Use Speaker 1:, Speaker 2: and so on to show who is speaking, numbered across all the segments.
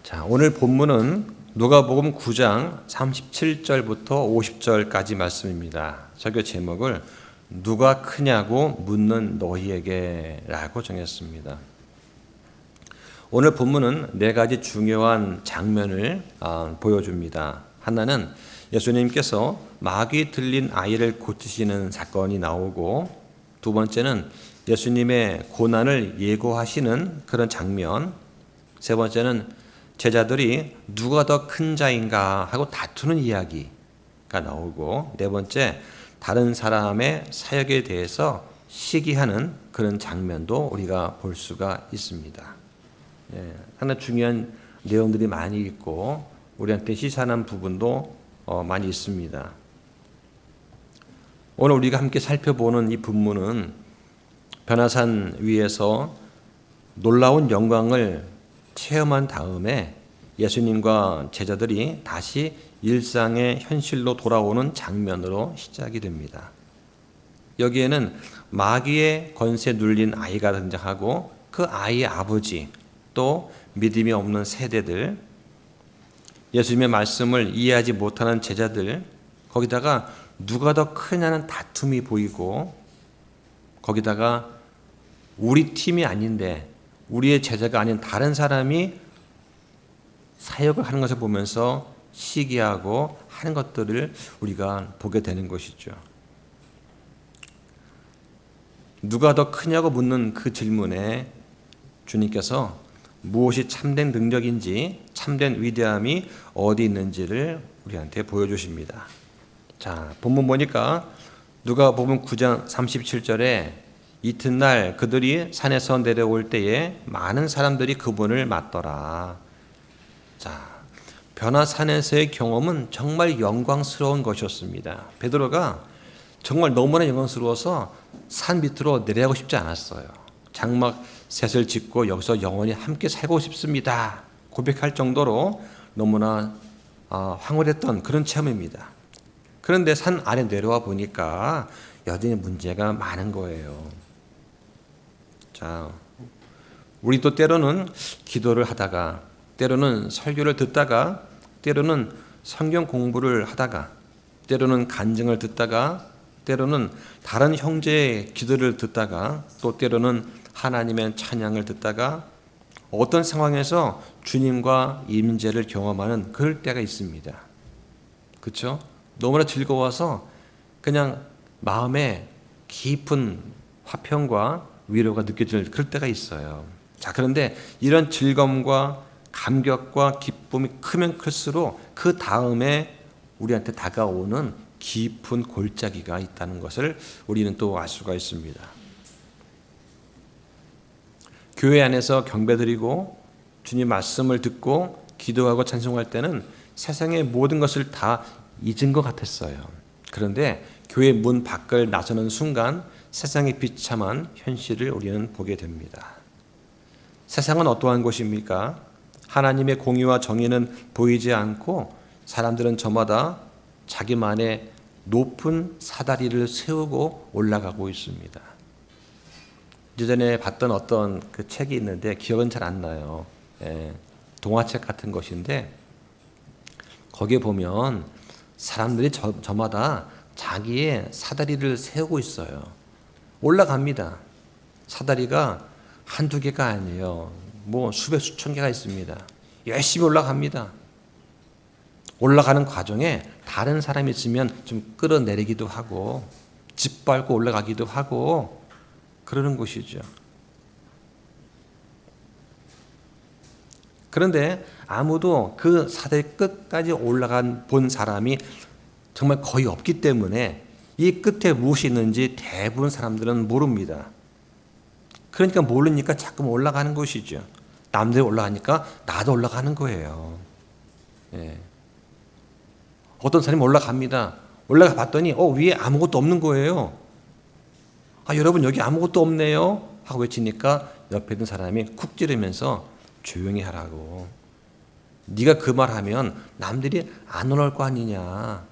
Speaker 1: 자, 오늘 본문은 누가복음 9장 37절부터 50절까지 말씀입니다. 설교 제목을 누가 크냐고 묻는 너희에게라고 정했습니다. 오늘 본문은 네 가지 중요한 장면을 보여줍니다. 하나는 예수님께서 마귀 들린 아이를 고치시는 사건이 나오고, 두 번째는 예수님의 고난을 예고하시는 그런 장면, 세 번째는 제자들이 누가 더 큰 자인가 하고 다투는 이야기가 나오고, 네 번째 다른 사람의 사역에 대해서 시기하는 그런 장면도 우리가 볼 수가 있습니다. 하나 중요한 내용들이 많이 있고 우리한테 시사하는 부분도 많이 있습니다. 오늘 우리가 함께 살펴보는 이 본문은 변화산 위에서 놀라운 영광을 체험한 다음에 예수님과 제자들이 다시 일상의 현실로 돌아오는 장면으로 시작이 됩니다. 여기에는 마귀의 권세 눌린 아이가 등장하고 그 아이의 아버지, 또 믿음이 없는 세대들, 예수님의 말씀을 이해하지 못하는 제자들, 거기다가 누가 더 크냐는 다툼이 보이고, 거기다가 우리 팀이 아닌데 우리의 제자가 아닌 다른 사람이 사역을 하는 것을 보면서 시기하고 하는 것들을 우리가 보게 되는 것이죠. 누가 더 크냐고 묻는 그 질문에 주님께서 무엇이 참된 능력인지, 참된 위대함이 어디 있는지를 우리한테 보여주십니다. 자, 본문 보니까 누가복음 9장 37절에 이튿날 그들이 산에서 내려올 때에 많은 사람들이 그분을 맞더라. 자, 변화산에서의 경험은 정말 영광스러운 것이었습니다. 베드로가 정말 너무나 영광스러워서 산 밑으로 내려가고 싶지 않았어요. 장막 셋을 짓고 여기서 영원히 함께 살고 싶습니다 고백할 정도로 너무나 황홀했던 그런 체험입니다. 그런데 산 아래 내려와 보니까 여전히 문제가 많은 거예요. 자, 우리도 때로는 기도를 하다가, 때로는 설교를 듣다가, 때로는 성경 공부를 하다가, 때로는 간증을 듣다가, 때로는 다른 형제의 기도를 듣다가, 또 때로는 하나님의 찬양을 듣다가 어떤 상황에서 주님과 임재를 경험하는 그럴 때가 있습니다. 그렇죠? 너무나 즐거워서 그냥 마음에 깊은 화평과 위로가 느껴질 그럴 때가 있어요. 자, 그런데 이런 즐거움과 감격과 기쁨이 크면 클수록 그 다음에 우리한테 다가오는 깊은 골짜기가 있다는 것을 우리는 또 알 수가 있습니다. 교회 안에서 경배드리고 주님 말씀을 듣고 기도하고 찬송할 때는 세상의 모든 것을 다 잊은 것 같았어요. 그런데 교회 문 밖을 나서는 순간 세상의 비참한 현실을 우리는 보게 됩니다. 세상은 어떠한 곳입니까? 하나님의 공의와 정의는 보이지 않고 사람들은 저마다 자기만의 높은 사다리를 세우고 올라가고 있습니다. 예전에 봤던 어떤 그 책이 있는데 기억은 잘 안 나요. 동화책 같은 것인데 거기에 보면 사람들이 저마다 자기의 사다리를 세우고 있어요. 올라갑니다. 사다리가 한두 개가 아니에요. 뭐 수백 수천 개가 있습니다. 열심히 올라갑니다. 올라가는 과정에 다른 사람이 있으면 좀 끌어내리기도 하고 짓밟고 올라가기도 하고 그러는 것이죠. 그런데 아무도 그 사다리 끝까지 올라간 본 사람이 정말 거의 없기 때문에 이 끝에 무엇이 있는지 대부분 사람들은 모릅니다. 그러니까 모르니까 자꾸 올라가는 것이죠. 남들이 올라가니까 나도 올라가는 거예요. 어떤 사람이 올라갑니다. 올라가 봤더니 위에 아무것도 없는 거예요. 여러분 여기 아무것도 없네요 하고 외치니까 옆에 있는 사람이 쿡 찌르면서 조용히 하라고. 네가 그 말하면 남들이 안 올라올 거 아니냐.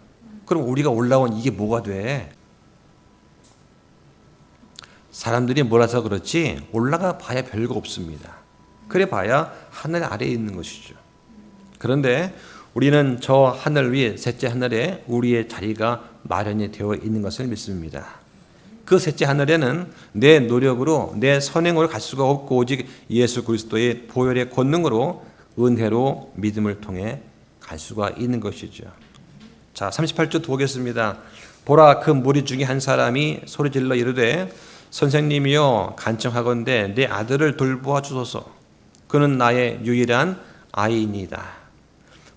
Speaker 1: 그럼 우리가 올라온 이게 뭐가 돼? 사람들이 몰라서 그렇지 올라가 봐야 별거 없습니다. 그래 봐야 하늘 아래에 있는 것이죠. 그런데 우리는 저 하늘 위에 셋째 하늘에 우리의 자리가 마련이 되어 있는 것을 믿습니다. 그 셋째 하늘에는 내 노력으로 내 선행으로 갈 수가 없고 오직 예수 그리스도의 보혈의 권능으로 은혜로 믿음을 통해 갈 수가 있는 것이죠. 자, 38절 보겠습니다. 보라, 그 무리 중에 한 사람이 소리질러 이르되 선생님이여 간청하건대 내 아들을 돌보아 주소서. 그는 나의 유일한 아이이니이다.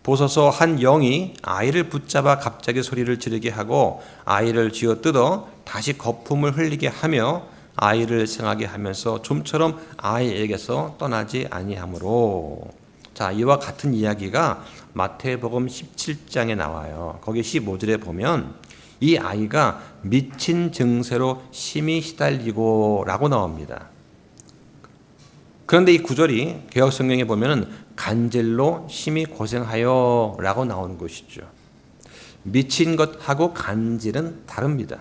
Speaker 1: 보소서, 한 영이 아이를 붙잡아 갑자기 소리를 지르게 하고 아이를 쥐어뜯어 다시 거품을 흘리게 하며 아이를 생하게 하면서 좀처럼 아이에게서 떠나지 아니하므로. 자, 이와 같은 이야기가 마태복음 17장에 나와요. 거기 15절에 보면 이 아이가 미친 증세로 심히 시달리고 라고 나옵니다. 그런데 이 구절이 개역성경에 보면은 간질로 심히 고생하여 라고 나오는 것이죠. 미친 것하고 간질은 다릅니다.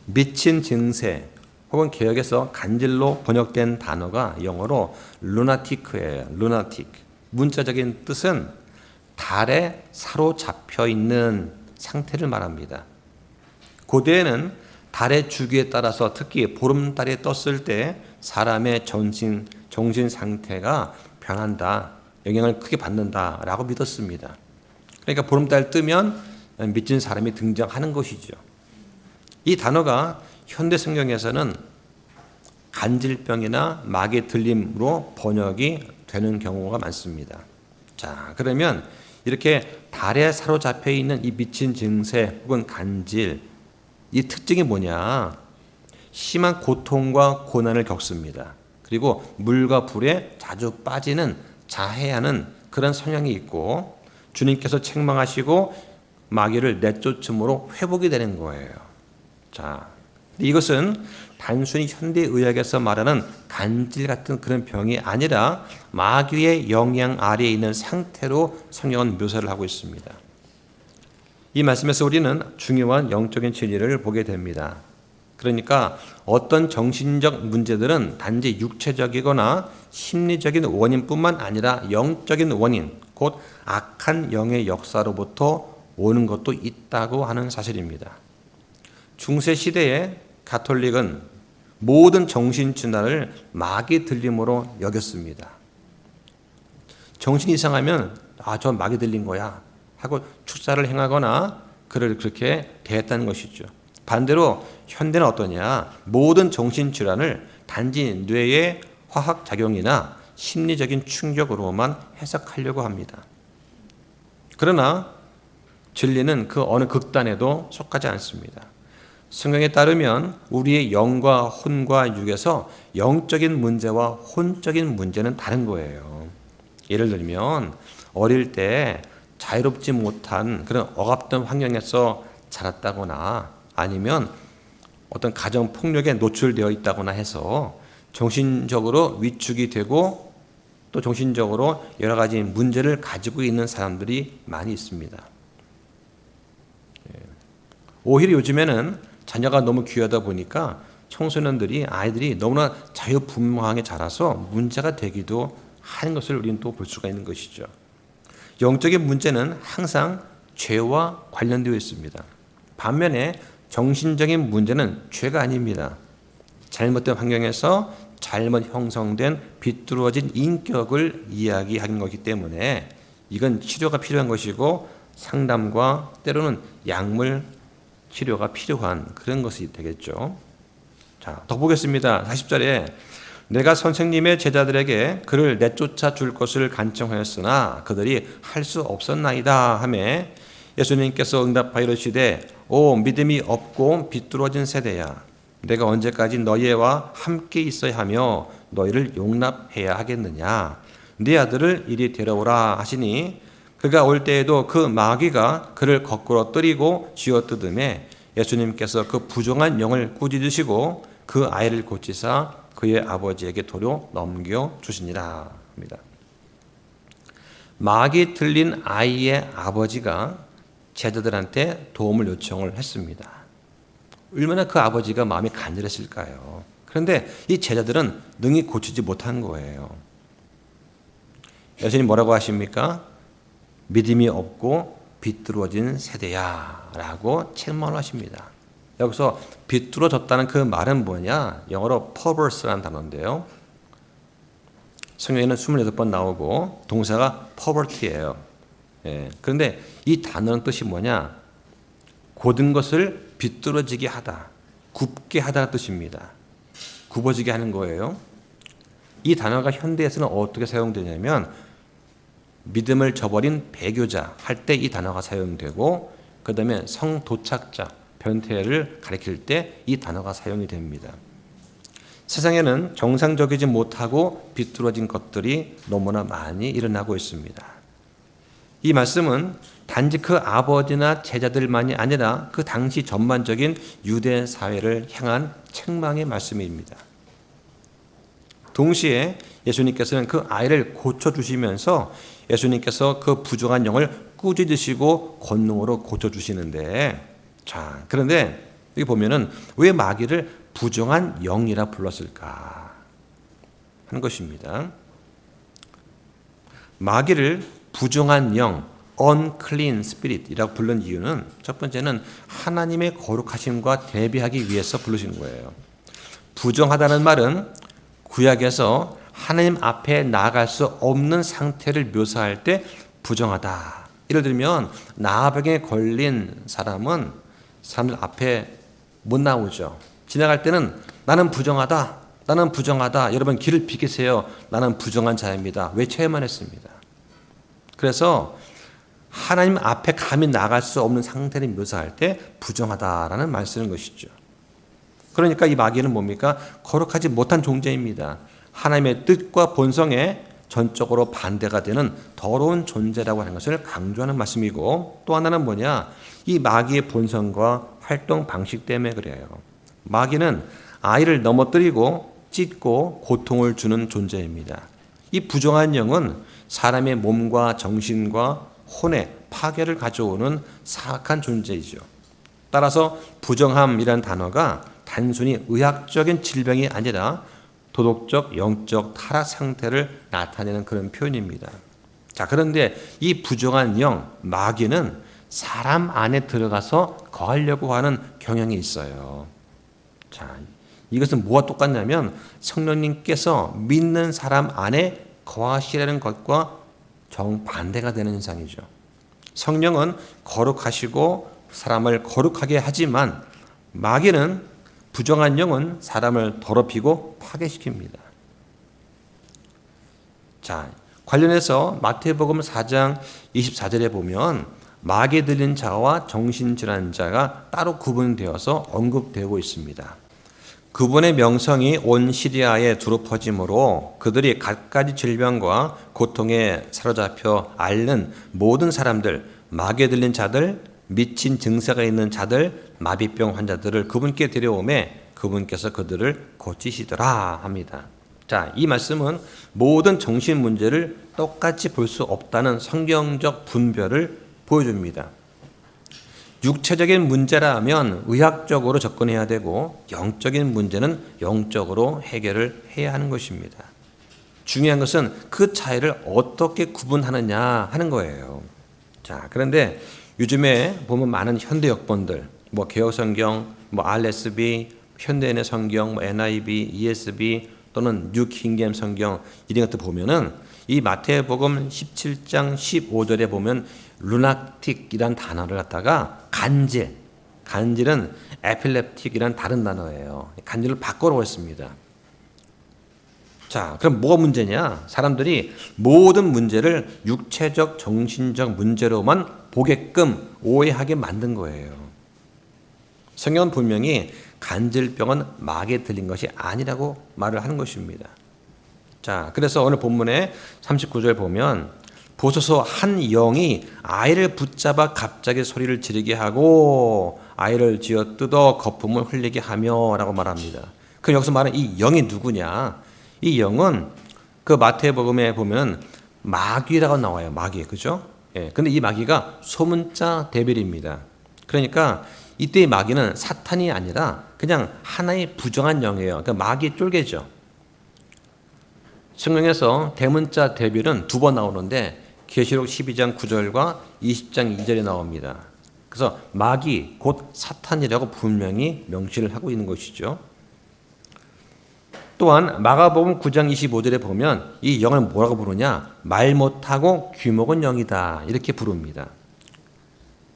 Speaker 1: 미친 증세 혹은 개역에서 간질로 번역된 단어가 영어로 루나틱이에요. 루나틱. 문자적인 뜻은 달에 사로잡혀 있는 상태를 말합니다. 고대에는 달의 주기에 따라서 특히 보름달에 떴을 때 사람의 정신 상태가 변한다, 영향을 크게 받는다라고 믿었습니다. 그러니까 보름달 뜨면 미친 사람이 등장하는 것이죠. 이 단어가 현대 성경에서는 간질병이나 마귀 들림으로 번역이 되는 경우가 많습니다. 자, 그러면 이렇게 달에 사로잡혀 있는 이 미친 증세 혹은 간질, 이 특징이 뭐냐? 심한 고통과 고난을 겪습니다. 그리고 물과 불에 자주 빠지는 자해하는 그런 성향이 있고 주님께서 책망하시고 마귀를 내쫓음으로 회복이 되는 거예요. 자, 이것은 단순히 현대의학에서 말하는 간질 같은 그런 병이 아니라 마귀의 영향 아래에 있는 상태로 성경은 묘사를 하고 있습니다. 이 말씀에서 우리는 중요한 영적인 진리를 보게 됩니다. 그러니까 어떤 정신적 문제들은 단지 육체적이거나 심리적인 원인뿐만 아니라 영적인 원인, 곧 악한 영의 역사로부터 오는 것도 있다고 하는 사실입니다. 중세 시대에 가톨릭은 모든 정신질환을 마귀 들림으로 여겼습니다. 정신이 이상하면 저 마귀 들린 거야 하고 축사를 행하거나 그를 그렇게 대했다는 것이죠. 반대로 현대는 어떠냐? 모든 정신질환을 단지 뇌의 화학작용이나 심리적인 충격으로만 해석하려고 합니다. 그러나 진리는 그 어느 극단에도 속하지 않습니다. 성경에 따르면 우리의 영과 혼과 육에서 영적인 문제와 혼적인 문제는 다른 거예요. 예를 들면 어릴 때 자유롭지 못한 그런 억압된 환경에서 자랐다거나 아니면 어떤 가정 폭력에 노출되어 있다거나 해서 정신적으로 위축이 되고 또 정신적으로 여러 가지 문제를 가지고 있는 사람들이 많이 있습니다. 오히려 요즘에는 자녀가 너무 귀하다 보니까 청소년들이 아이들이 너무나 자유분방하게 자라서 문제가 되기도 하는 것을 우리는 또 볼 수가 있는 것이죠. 영적인 문제는 항상 죄와 관련되어 있습니다. 반면에 정신적인 문제는 죄가 아닙니다. 잘못된 환경에서 잘못 형성된 비뚤어진 인격을 이야기하는 것이기 때문에 이건 치료가 필요한 것이고 상담과 때로는 약물 치료가 필요한 그런 것이 되겠죠. 자, 더 보겠습니다. 40절에 내가 선생님의 제자들에게 그를 내쫓아 줄 것을 간청하였으나 그들이 할 수 없었나이다 하매 예수님께서 응답하여 이르시되 오 믿음이 없고 비뚤어진 세대야 내가 언제까지 너희와 함께 있어야 하며 너희를 용납해야 하겠느냐 네 아들을 이리 데려오라 하시니 그가 올 때에도 그 마귀가 그를 거꾸로 뜨리고 쥐어뜯음에 예수님께서 그 부정한 영을 꾸짖으시고 그 아이를 고치사 그의 아버지에게 도로 넘겨주시니라 합니다. 마귀 들린 아이의 아버지가 제자들한테 도움을 요청을 했습니다. 얼마나 그 아버지가 마음이 간절했을까요? 그런데 이 제자들은 능히 고치지 못한 거예요. 예수님 뭐라고 하십니까? 믿음이 없고 비뚤어진 세대야 라고 책망을 하십니다. 여기서 비뚤어졌다는 그 말은 뭐냐? 영어로 perverse라는 단어인데요. 성경에는 28번 나오고 동사가 poverty예요. 그런데 이 단어는 뜻이 뭐냐? 고든 것을 비뚤어지게 하다, 굽게 하다는 뜻입니다. 굽어지게 하는 거예요. 이 단어가 현대에서는 어떻게 사용되냐면 믿음을 저버린 배교자 할 때 이 단어가 사용되고 그 다음에 성도착자, 변태를 가리킬 때 이 단어가 사용이 됩니다. 세상에는 정상적이지 못하고 비뚤어진 것들이 너무나 많이 일어나고 있습니다. 이 말씀은 단지 그 아버지나 제자들만이 아니라 그 당시 전반적인 유대 사회를 향한 책망의 말씀입니다. 동시에 예수님께서는 그 아이를 고쳐주시면서 예수님께서 그 부정한 영을 꾸짖으시고 권능으로 고쳐주시는데, 자, 그런데 여기 보면은 왜 마귀를 부정한 영이라 불렀을까 하는 것입니다. 마귀를 부정한 영, unclean spirit이라고 부른 이유는 첫 번째는 하나님의 거룩하심과 대비하기 위해서 부르신 거예요. 부정하다는 말은 구약에서 하나님 앞에 나아갈 수 없는 상태를 묘사할 때 부정하다. 예를 들면 나병에 걸린 사람은 사람들 앞에 못 나오죠. 지나갈 때는 나는 부정하다. 나는 부정하다. 여러분 길을 비키세요. 나는 부정한 자입니다. 외쳐야만 했습니다. 그래서 하나님 앞에 감히 나갈 수 없는 상태를 묘사할 때 부정하다라는 말을 쓰는 것이죠. 그러니까 이 마귀는 뭡니까? 거룩하지 못한 존재입니다. 하나님의 뜻과 본성에 전적으로 반대가 되는 더러운 존재라고 하는 것을 강조하는 말씀이고, 또 하나는 뭐냐? 이 마귀의 본성과 활동 방식 때문에 그래요. 마귀는 아이를 넘어뜨리고 찢고 고통을 주는 존재입니다. 이 부정한 영은 사람의 몸과 정신과 혼의 파괴를 가져오는 사악한 존재이죠. 따라서 부정함이라는 단어가 단순히 의학적인 질병이 아니라 도덕적, 영적 타락 상태를 나타내는 그런 표현입니다. 자, 그런데 이 부정한 영, 마귀는 사람 안에 들어가서 거하려고 하는 경향이 있어요. 자, 이것은 뭐와 똑같냐면 성령님께서 믿는 사람 안에 거하시라는 것과 정반대가 되는 현상이죠. 성령은 거룩하시고 사람을 거룩하게 하지만 마귀는 부정한 영은 사람을 더럽히고 파괴시킵니다. 자, 관련해서 마태복음 4장 24절에 보면 마귀에 들린 자와 정신질환자가 따로 구분되어서 언급되고 있습니다. 그분의 명성이 온 시리아에 두루 퍼짐으로 그들이 갖가지 질병과 고통에 사로잡혀 앓는 모든 사람들, 마귀에 들린 자들, 미친 증세가 있는 자들, 마비병 환자들을 그분께 데려오매 그분께서 그들을 고치시더라 합니다. 자, 이 말씀은 모든 정신 문제를 똑같이 볼 수 없다는 성경적 분별을 보여줍니다. 육체적인 문제라면 의학적으로 접근해야 되고 영적인 문제는 영적으로 해결을 해야 하는 것입니다. 중요한 것은 그 차이를 어떻게 구분하느냐 하는 거예요. 자, 그런데 요즘에 보면 많은 현대 역본들, 뭐 개혁성경, 뭐 RSV, 현대인의 성경, 뭐 NIV, ESV 또는 뉴 킹잼 성경 이런 것들 보면은 이 마태복음 17장 15절에 보면 루나틱이란 단어를 갖다가 간질은 에필lep틱이란 다른 단어예요. 간질을 바꿔놓고 했습니다. 자, 그럼 뭐가 문제냐? 사람들이 모든 문제를 육체적, 정신적 문제로만 보게끔 오해하게 만든 거예요. 성경은 분명히 간질병은 마귀에 들린 것이 아니라고 말을 하는 것입니다. 자, 그래서 오늘 본문에 39절 보면 보소서 한 영이 아이를 붙잡아 갑자기 소리를 지르게 하고 아이를 쥐어 뜯어 거품을 흘리게 하며 라고 말합니다. 그럼 여기서 말하는 이 영이 누구냐? 이 영은 그 마태복음에 보면 마귀라고 나와요. 마귀, 그죠? 예. 근데 이 마귀가 소문자 데빌입니다. 그러니까 이때의 마귀는 사탄이 아니라 그냥 하나의 부정한 영이에요. 그러니까 마귀 쫄개죠. 성경에서 대문자 데빌은 2번 나오는데 계시록 12장 9절과 20장 2절에 나옵니다. 그래서 마귀 곧 사탄이라고 분명히 명시를 하고 있는 것이죠. 또한 마가복음 9장 25절에 보면 이 영을 뭐라고 부르냐? 말 못하고 귀먹은 영이다 이렇게 부릅니다.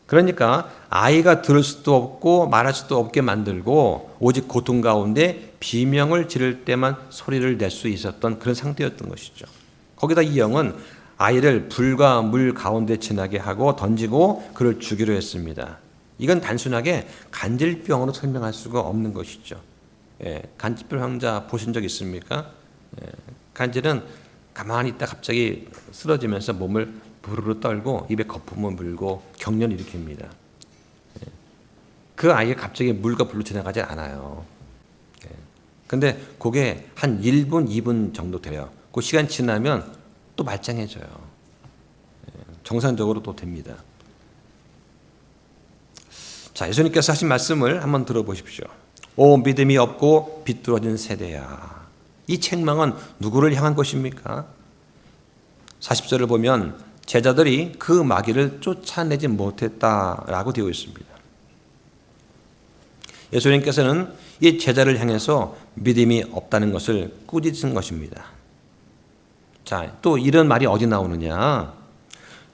Speaker 1: 그러니까 아이가 들을 수도 없고 말할 수도 없게 만들고 오직 고통 가운데 비명을 지를 때만 소리를 낼 수 있었던 그런 상태였던 것이죠. 거기다 이 영은 아이를 불과 물 가운데 지나게 하고 던지고 그를 죽이려 했습니다. 이건 단순하게 간질병으로 설명할 수가 없는 것이죠. 간질병 환자 보신 적 있습니까? 간질은 가만히 있다 갑자기 쓰러지면서 몸을 부르르 떨고 입에 거품을 물고 경련을 일으킵니다. 그 아이가 갑자기 물과 불로 지나가지 않아요. 근데 그게 한 1분, 2분 정도 돼요. 그 시간 지나면 또 말짱해져요. 정상적으로 또 됩니다. 자, 예수님께서 하신 말씀을 한번 들어보십시오. 오 믿음이 없고 비뚤어진 세대야. 이 책망은 누구를 향한 것입니까? 40절을 보면 제자들이 그 마귀를 쫓아내지 못했다라고 되어 있습니다. 예수님께서는 이 제자를 향해서 믿음이 없다는 것을 꾸짖은 것입니다. 자, 또 이런 말이 어디 나오느냐?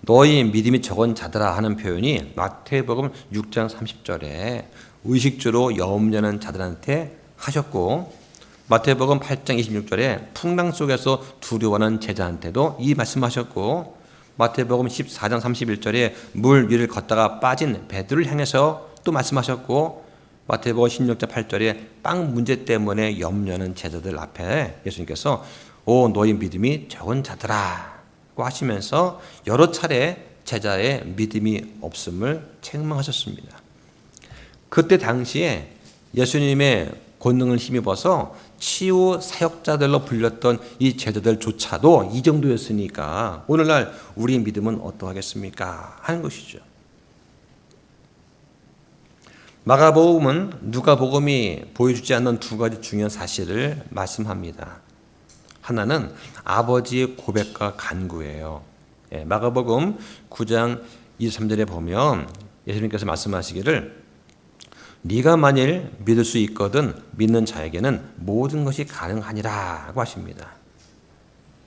Speaker 1: 너희 믿음이 적은 자들아 하는 표현이 마태복음 6장 30절에 의식주로 염려하는 자들한테 하셨고 마태복음 8장 26절에 풍랑 속에서 두려워하는 제자한테도 이 말씀하셨고 마태복음 14장 31절에 물 위를 걷다가 빠진 베드로를 향해서 또 말씀하셨고 마태복음 16장 8절에 빵 문제 때문에 염려하는 제자들 앞에 예수님께서 오 너희 믿음이 적은 자들아고 하시면서 여러 차례 제자의 믿음이 없음을 책망하셨습니다. 그때 당시에 예수님의 권능을 힘입어서 치유 사역자들로 불렸던 이 제자들조차도 이 정도였으니까 오늘날 우리의 믿음은 어떠하겠습니까? 하는 것이죠. 마가복음은 누가복음이 보여주지 않는 2가지 중요한 사실을 말씀합니다. 하나는 아버지의 고백과 간구예요. 마가복음 9장 23절에 보면 예수님께서 말씀하시기를 네가 만일 믿을 수 있거든 믿는 자에게는 모든 것이 가능하니라고 하십니다.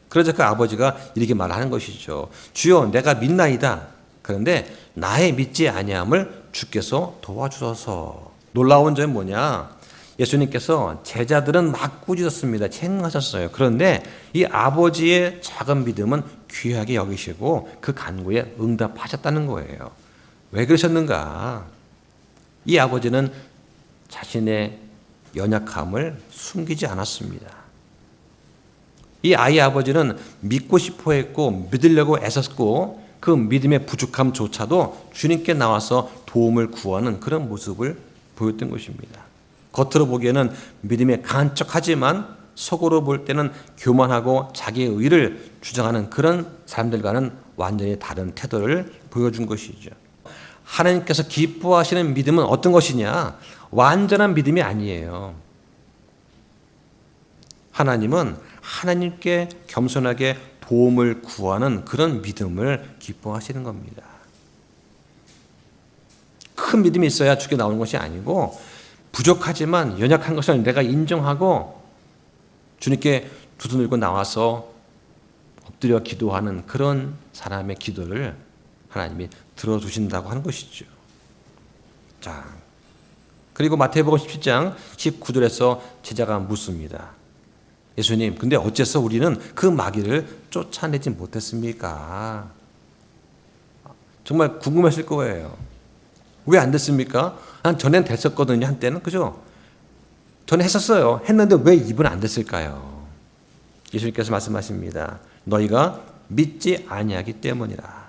Speaker 1: 그러자 그 아버지가 이렇게 말하는 것이죠. 주여 내가 믿나이다. 그런데 나의 믿지 아니함을 주께서 도와주소서. 놀라운 점은 뭐냐? 예수님께서 제자들은 막 꾸짖었습니다. 책망하셨어요. 그런데 이 아버지의 작은 믿음은 귀하게 여기시고 그 간구에 응답하셨다는 거예요. 왜 그러셨는가? 이 아버지는 자신의 연약함을 숨기지 않았습니다. 이 아이 아버지는 믿고 싶어 했고 믿으려고 애썼고 그 믿음의 부족함조차도 주님께 나와서 도움을 구하는 그런 모습을 보였던 것입니다. 겉으로 보기에는 믿음에 강한 척하지만 속으로 볼 때는 교만하고 자기의 의를 주장하는 그런 사람들과는 완전히 다른 태도를 보여준 것이죠. 하나님께서 기뻐하시는 믿음은 어떤 것이냐? 완전한 믿음이 아니에요. 하나님은 하나님께 겸손하게 도움을 구하는 그런 믿음을 기뻐하시는 겁니다. 큰 믿음이 있어야 주께 나오는 것이 아니고 부족하지만 연약한 것을 내가 인정하고 주님께 두 손 들고 나와서 엎드려 기도하는 그런 사람의 기도를 하나님이 들어주신다고 하는 것이죠. 자, 그리고 마태복음 17장 19절에서 제자가 묻습니다. 예수님, 근데 어째서 우리는 그 마귀를 쫓아내지 못했습니까? 정말 궁금했을 거예요. 왜 안 됐습니까? 난 전엔 됐었거든요, 한때는. 그죠? 전에 했었어요. 했는데 왜 이번 안 됐을까요? 예수님께서 말씀하십니다. 너희가 믿지 아니하기 때문이라.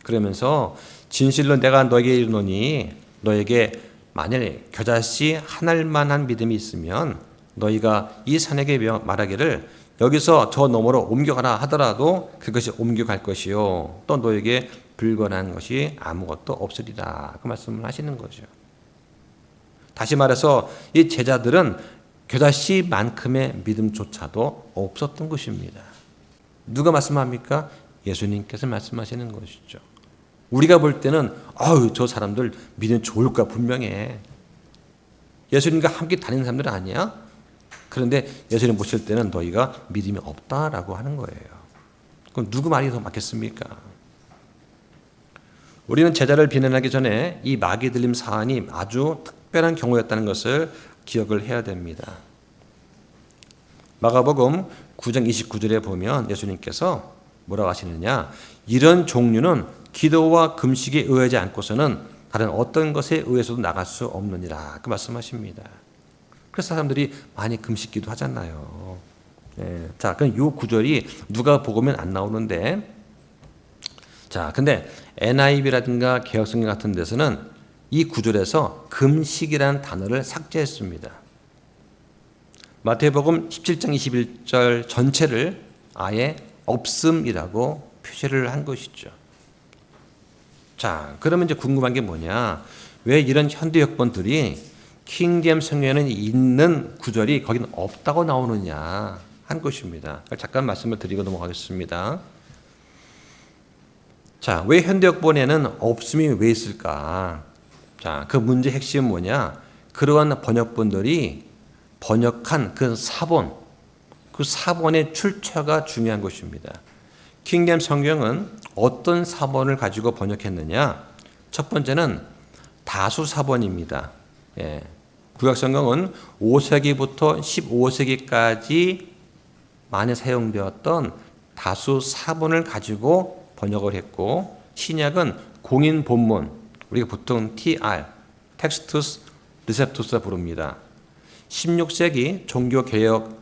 Speaker 1: 그러면서 진실로 내가 너에게 이르노니 너에게 만일 겨자씨 한 알만한 믿음이 있으면 너희가 이 산에게 말하기를 여기서 저 너머로 옮겨가라 하더라도 그것이 옮겨갈 것이요 또 너에게 불건한 것이 아무것도 없으리라 그 말씀을 하시는 거죠. 다시 말해서 이 제자들은 겨자씨만큼의 믿음조차도 없었던 것입니다. 누가 말씀합니까? 예수님께서 말씀하시는 것이죠. 우리가 볼 때는 저 사람들 믿음 좋을 거야 분명해. 예수님과 함께 다니는 사람들 아니야? 그런데 예수님 보실 때는 너희가 믿음이 없다라고 하는 거예요. 그럼 누구 말이 더 맞겠습니까? 우리는 제자를 비난하기 전에 이 마귀 들림 사안이 아주 특별한 경우였다는 것을 기억을 해야 됩니다. 마가복음 9장 29절에 보면 예수님께서 뭐라고 하시느냐, 이런 종류는 기도와 금식에 의하지 않고서는 다른 어떤 것에 의해서도 나갈 수 없느니라 그 말씀하십니다. 그래서 사람들이 많이 금식기도 하잖아요. 자, 그럼 이 구절이 누가복음엔 안 나오는데, 자, 근데 NIV라든가 개혁성경 같은 데서는 이 구절에서 금식이라는 단어를 삭제했습니다. 마태복음 17장 21절 전체를 아예 없음이라고 표시를 한 것이죠. 자, 그러면 이제 궁금한 게 뭐냐? 왜 이런 현대 역본들이 킹제임스 성경에는 있는 구절이 거기는 없다고 나오느냐 한 것입니다. 잠깐 말씀을 드리고 넘어가겠습니다. 자, 왜 현대 역본에는 없음이 왜 있을까? 자, 그 문제 핵심은 뭐냐? 그러한 번역본들이 번역한 그 사본, 그 사본의 출처가 중요한 것입니다. 킹제임스 성경은 어떤 사본을 가지고 번역했느냐? 첫 번째는 다수 사본입니다. 구약 성경은 5세기부터 15세기까지 많이 사용되었던 다수 사본을 가지고 번역을 했고, 신약은 공인 본문, 우리가 보통 TR, 텍스투스 리셉투스라 부릅니다. 16세기 종교개혁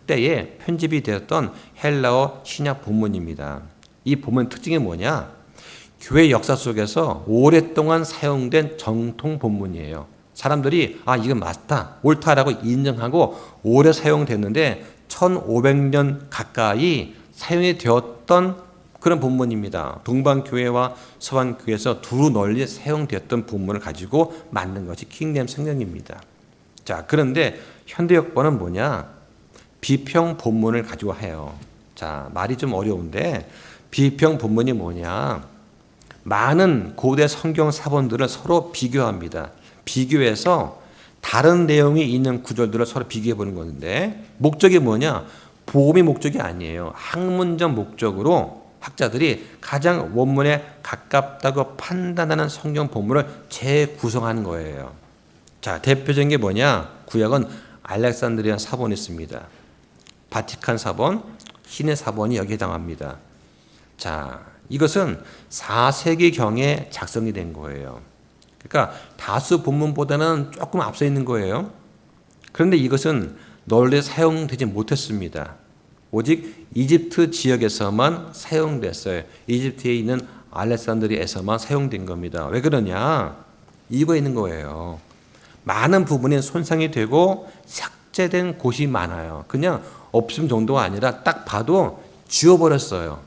Speaker 1: 때에 편집이 되었던 헬라어 신약 본문입니다. 이 본문 특징이 뭐냐? 교회 역사 속에서 오랫동안 사용된 정통 본문이에요. 사람들이 이건 맞다, 옳다라고 인정하고 오래 사용됐는데 1500년 가까이 사용이 되었던 그런 본문입니다. 동방교회와 서방교회에서 두루 널리 사용되었던 본문을 가지고 만든 것이 킹제임스 성경입니다. 자, 그런데 현대역본은 뭐냐? 비평 본문을 가지고 해요. 자, 말이 좀 어려운데 비평 본문이 뭐냐? 많은 고대 성경 사본들을 서로 비교합니다. 비교해서 다른 내용이 있는 구절들을 서로 비교해 보는 건데, 목적이 뭐냐? 복음의 목적이 아니에요. 학문적 목적으로 학자들이 가장 원문에 가깝다고 판단하는 성경 본문을 재구성하는 거예요. 자, 대표적인 게 뭐냐? 구약은 알렉산드리아 사본이 있습니다. 바티칸 사본, 신의 사본이 여기에 해당합니다. 자, 이것은 4세기경에 작성이 된 거예요. 그러니까 다수 본문보다는 조금 앞서 있는 거예요. 그런데 이것은 널리 사용되지 못했습니다. 오직 이집트 지역에서만 사용됐어요. 이집트에 있는 알렉산드리아에서만 사용된 겁니다. 왜 그러냐? 이유가 있는 거예요. 많은 부분이 손상이 되고 삭제된 곳이 많아요. 그냥 없음 정도가 아니라 딱 봐도 지워버렸어요.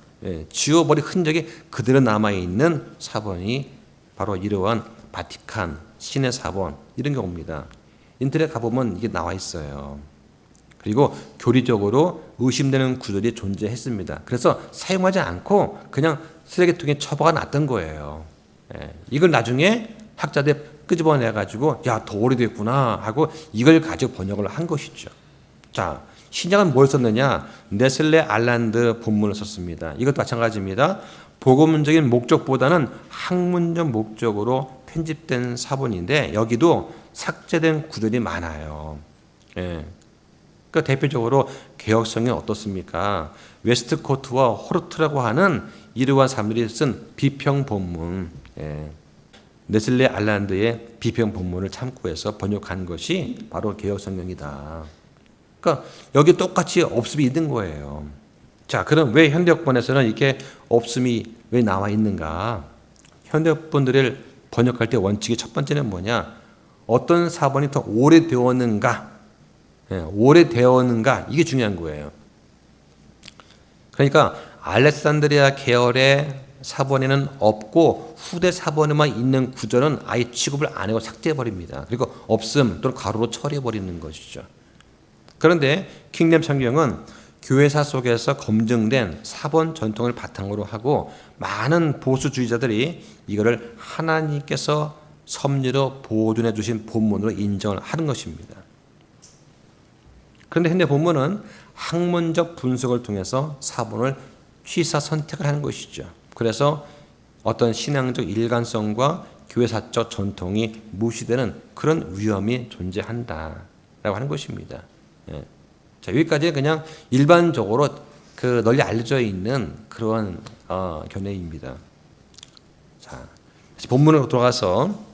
Speaker 1: 지워버린 흔적이 그대로 남아있는 사본이 바로 이러한 바티칸, 신의 사본 이런 경우입니다. 인터넷 가보면 이게 나와 있어요. 그리고 교리적으로 의심되는 구절이 존재했습니다. 그래서 사용하지 않고 그냥 쓰레기통에 처박아 놨던 거예요. 이걸 나중에 학자들이 끄집어내가지고 더 오래됐구나 하고 이걸 가지고 번역을 한 것이죠. 자, 신약은 뭘 썼느냐? 네슬레 알란드 본문을 썼습니다. 이것도 마찬가지입니다. 복음적인 목적보다는 학문적 목적으로 편집된 사본인데 여기도 삭제된 구절이 많아요. 그러니까 대표적으로 개혁성경은 어떻습니까? 웨스트코트와 호르트라고 하는 이러한 사람들이 쓴 비평 본문, 네슬레 알란드의 비평 본문을 참고해서 번역한 것이 바로 개혁성경이다. 그러니까 여기 똑같이 없음이 있는 거예요. 자, 그럼 왜 현대역본에서는 이렇게 없음이 왜 나와 있는가? 현대역본들을 번역할 때 원칙이 첫 번째는 뭐냐? 어떤 사본이 더 오래되었는가? 오래되었는가? 이게 중요한 거예요. 그러니까 알렉산드리아 계열의 사본에는 없고 후대 사본에만 있는 구절은 아예 취급을 안 하고 삭제해버립니다. 그리고 없음 또는 가로로 처리해버리는 것이죠. 그런데 킹잼 성경은 교회사 속에서 검증된 사본 전통을 바탕으로 하고 많은 보수주의자들이 이거를 하나님께서 섭리로 보존해 주신 본문으로 인정을 하는 것입니다. 그런데 현대 본문은 학문적 분석을 통해서 사본을 취사 선택을 하는 것이죠. 그래서 어떤 신앙적 일관성과 교회사적 전통이 무시되는 그런 위험이 존재한다라고 하는 것입니다. 예. 자, 여기까지 그냥 일반적으로 널리 알려져 있는 그런 견해입니다. 자, 다시 본문으로 돌아가서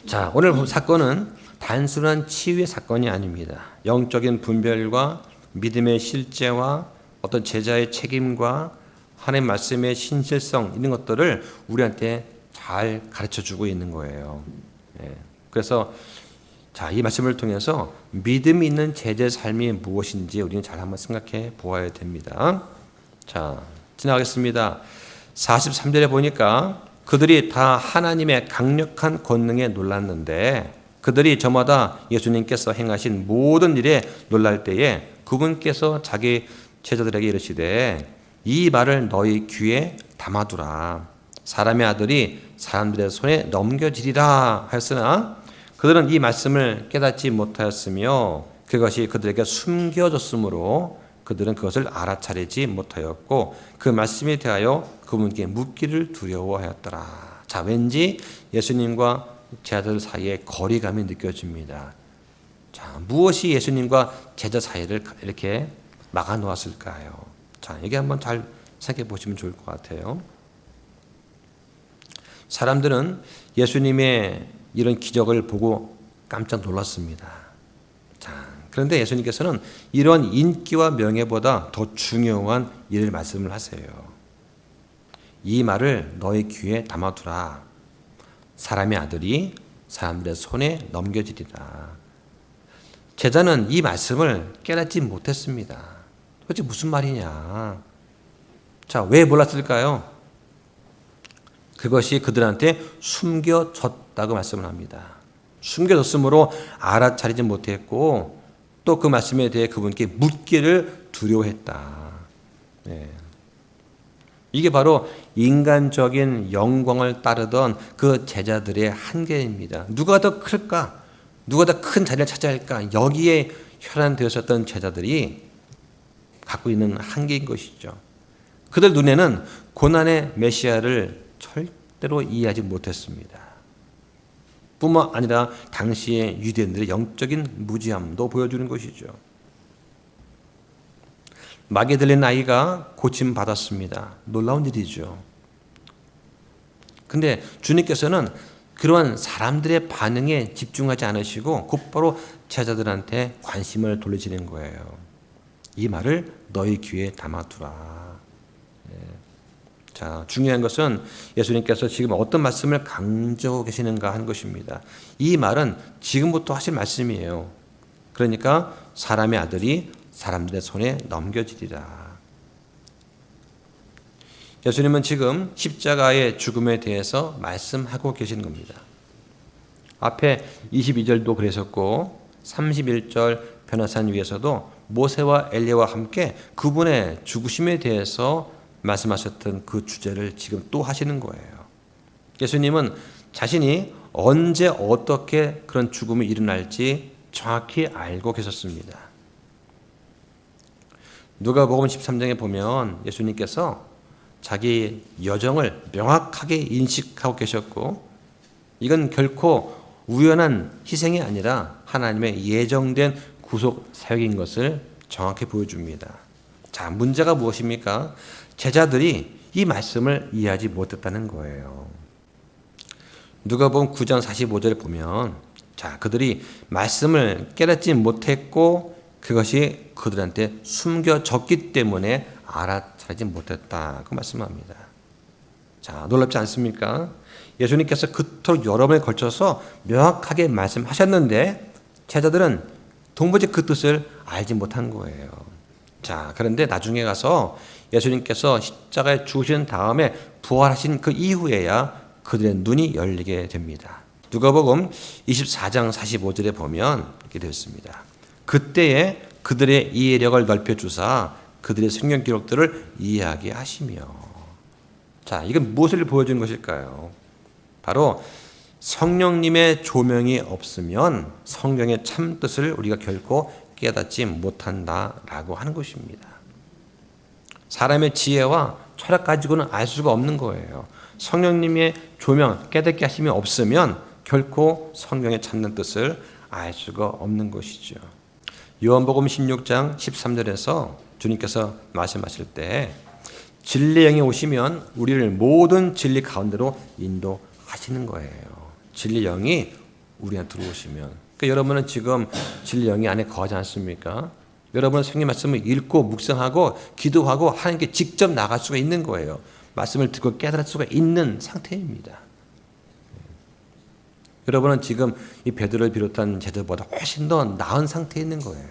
Speaker 1: 자, 오늘 사건은 단순한 치유의 사건이 아닙니다. 영적인 분별과 믿음의 실제와 어떤 제자의 책임과 하나님의 말씀의 신실성 이런 것들을 우리한테 잘 가르쳐주고 있는 거예요. 예. 그래서 자, 이 말씀을 통해서 믿음이 있는 제자의 삶이 무엇인지 우리는 잘 한번 생각해 보아야 됩니다. 자, 지나가겠습니다. 43절에 보니까 그들이 다 하나님의 강력한 권능에 놀랐는데 그들이 저마다 예수님께서 행하신 모든 일에 놀랄 때에 그분께서 자기 제자들에게 이르시되 이 말을 너희 귀에 담아두라. 사람의 아들이 사람들의 손에 넘겨지리라 하였으나 그들은 이 말씀을 깨닫지 못하였으며 그것이 그들에게 숨겨졌으므로 그들은 그것을 알아차리지 못하였고 그 말씀에 대하여 그분께 묻기를 두려워하였더라. 자, 왠지 예수님과 제자들 사이에 거리감이 느껴집니다. 자, 무엇이 예수님과 제자 사이를 이렇게 막아 놓았을까요? 자, 여기 한번 잘 생각해 보시면 좋을 것 같아요. 사람들은 예수님의 이런 기적을 보고 깜짝 놀랐습니다. 자, 그런데 예수님께서는 이런 인기와 명예보다 더 중요한 일을 말씀을 하세요. 이 말을 너희 귀에 담아두라. 사람의 아들이 사람들의 손에 넘겨지리라. 제자는 이 말씀을 깨닫지 못했습니다. 도대체 무슨 말이냐? 자, 왜 몰랐을까요? 그것이 그들한테 숨겨졌다고 말씀을 합니다. 숨겨졌으므로 알아차리지 못했고 또 그 말씀에 대해 그분께 묻기를 두려워했다. 네. 이게 바로 인간적인 영광을 따르던 그 제자들의 한계입니다. 누가 더 클까? 누가 더 큰 자리를 차지할까? 여기에 혈안되었었던 제자들이 갖고 있는 한계인 것이죠. 그들 눈에는 고난의 메시아를 절대로 이해하지 못했습니다. 뿐만 아니라 당시의 유대인들의 영적인 무지함도 보여주는 것이죠. 막에 들린 아이가 고침받았습니다. 놀라운 일이죠. 근데 주님께서는 그러한 사람들의 반응에 집중하지 않으시고 곧바로 제자들한테 관심을 돌리시는 거예요. 이 말을 너희 귀에 담아두라. 자, 중요한 것은 예수님께서 지금 어떤 말씀을 강조하고 계시는가 하는 것입니다. 이 말은 지금부터 하실 말씀이에요. 그러니까 사람의 아들이 사람들의 손에 넘겨지리라. 예수님은 지금 십자가의 죽음에 대해서 말씀하고 계시는 겁니다. 앞에 22절도 그랬었고 31절 변화산 위에서도 모세와 엘리야와 함께 그분의 죽으심에 대해서 말씀하셨던 그 주제를 지금 또 하시는 거예요. 예수님은 자신이 언제 어떻게 그런 죽음이 일어날지 정확히 알고 계셨습니다. 누가복음 13장에 보면 예수님께서 자기 여정을 명확하게 인식하고 계셨고 이건 결코 우연한 희생이 아니라 하나님의 예정된 구속 사역인 것을 정확히 보여줍니다. 자, 문제가 무엇입니까? 제자들이 이 말씀을 이해하지 못했다는 거예요. 누가복음 9장 45절에 보면 자, 그들이 말씀을 깨닫지 못했고 그것이 그들한테 숨겨졌기 때문에 알아차리지 못했다고 말씀합니다. 자, 놀랍지 않습니까? 예수님께서 그토록 여러 번에 걸쳐서 명확하게 말씀하셨는데 제자들은 도무지 그 뜻을 알지 못한 거예요. 자, 그런데 나중에 가서 예수님께서 십자가에 죽으신 다음에 부활하신 그 이후에야 그들의 눈이 열리게 됩니다. 누가복음 24장 45절에 보면 이렇게 되어 있습니다. 그때에 그들의 이해력을 넓혀주사 그들의 성경 기록들을 이해하게 하시며. 자, 이건 무엇을 보여주는 것일까요? 바로 성령님의 조명이 없으면 성경의 참뜻을 우리가 결코 깨닫지 못한다라고 하는 것입니다. 사람의 지혜와 철학 가지고는 알 수가 없는 거예요. 성령님의 조명, 깨닫게 하심이 없으면 결코 성경의 참는 뜻을 알 수가 없는 것이죠. 요한복음 16장 13절에서 주님께서 말씀하실 때 진리의 영이 오시면 우리를 모든 진리 가운데로 인도하시는 거예요. 진리 영이 우리한테 들어오시면. 그러니까 여러분은 지금 진리 영이 안에 거하지 않습니까? 여러분은 성경 말씀을 읽고 묵상하고 기도하고 하나님께 직접 나갈 수가 있는 거예요. 말씀을 듣고 깨달을 수가 있는 상태입니다. 여러분은 지금 이 베드로를 비롯한 제자들보다 훨씬 더 나은 상태에 있는 거예요.